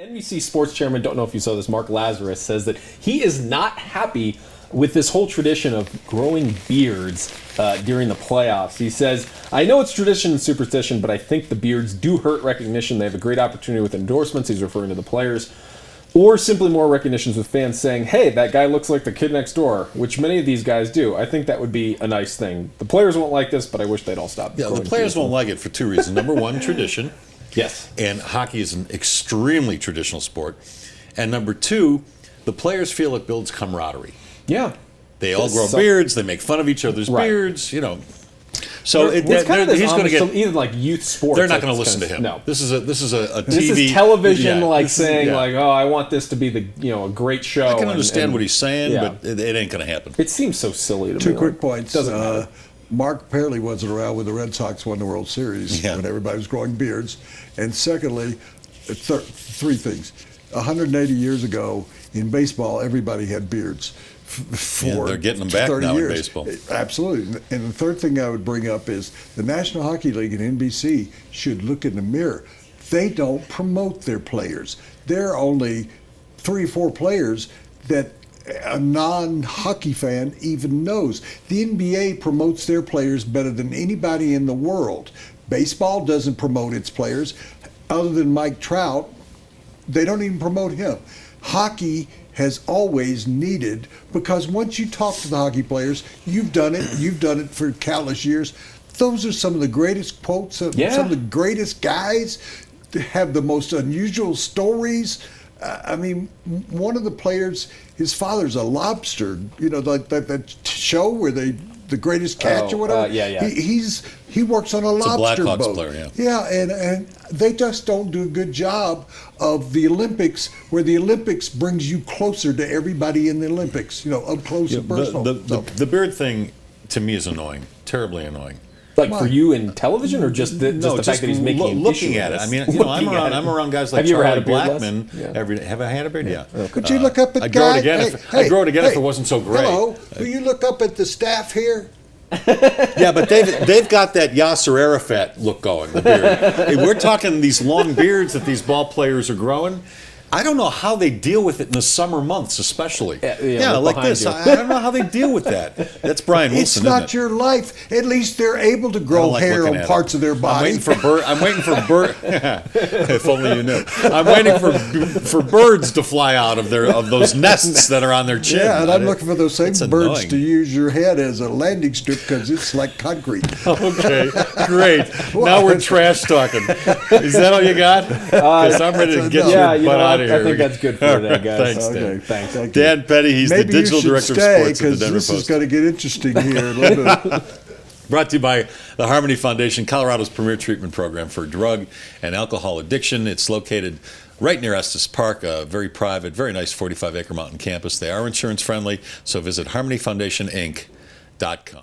NBC Sports Chairman, don't know if you saw this, Mark Lazarus, says that he is not happy with this whole tradition of growing beards during the playoffs. He says, I know it's tradition and superstition, but I think the beards do hurt recognition. They have a great opportunity with endorsements. He's referring to the players. Or simply more recognitions with fans saying, hey, that guy looks like the kid next door, which many of these guys do. I think that would be a nice thing. The players won't like this, but I wish they'd all stop. Yeah, the players won't like it for two reasons. Number one, tradition. Yes. And hockey is an extremely traditional sport. And number two, the players feel it builds camaraderie. Yeah. They all grow beards. They make fun of each other's beards, you know. So he's going to get even like youth sports. They're not going to listen to him. No, this is a TV. This is television, saying like, oh, I want this to be a great show. I can understand what he's saying, but it ain't going to happen. It seems so silly to me. Two quick points. Doesn't matter. Mark apparently wasn't around when the Red Sox won the World Series when everybody was growing beards. And secondly, three things. 180 years ago in baseball, everybody had beards. They're getting them back now in baseball. Absolutely. And the third thing I would bring up is the National Hockey League and NBC should look in the mirror. They don't promote their players. There are only 3 or 4 players that a non-hockey fan even knows. The NBA promotes their players better than anybody in the world. Baseball doesn't promote its players. Other than Mike Trout, they don't even promote him. Hockey has always needed, because once you talk to the hockey players, you've done it for countless years. Those are some of the greatest quotes, some of the greatest guys, have the most unusual stories. I mean, one of the players, his father's a lobster, like that show where the greatest catch or whatever. He works on a lobster Blackhawks boat. Player, yeah, and they just don't do a good job of the Olympics, where the Olympics brings you closer to everybody in the Olympics, up close and personal. The beard thing to me is annoying, terribly annoying. Like for you in television, or just the fact that he's making looking at it. I mean, I'm around guys like Charlie Blackmon. Have I had a beard? Yeah. Could you look up at I'd grow it again if it wasn't so great. Hello, will you look up at the staff here? Yeah, but they've got that Yasser Arafat look going. The beard. Hey, we're talking these long beards that these ball players are growing. I don't know how they deal with it in the summer months, especially. Like this. I don't know how they deal with that. That's Brian Wilson. It's not your life. At least they're able to grow hair on parts of their body. I'm waiting for if only you knew. I'm waiting for birds to fly out of those nests that are on their chin. Yeah, and I'm looking for those same birds to use your head as a landing strip, because it's like concrete. Okay, great. Now we're trash talking. Is that all you got? Because I'm ready to get your butt out of here. I think that's good for that, guys. Thanks, Dan. Thanks. Dan Petty, he's the digital director of sports at the Denver Post. This is going to get interesting here in a little bit. Brought to you by the Harmony Foundation, Colorado's premier treatment program for drug and alcohol addiction. It's located right near Estes Park, a very private, very nice 45-acre mountain campus. They are insurance friendly, so visit harmonyfoundationinc.com.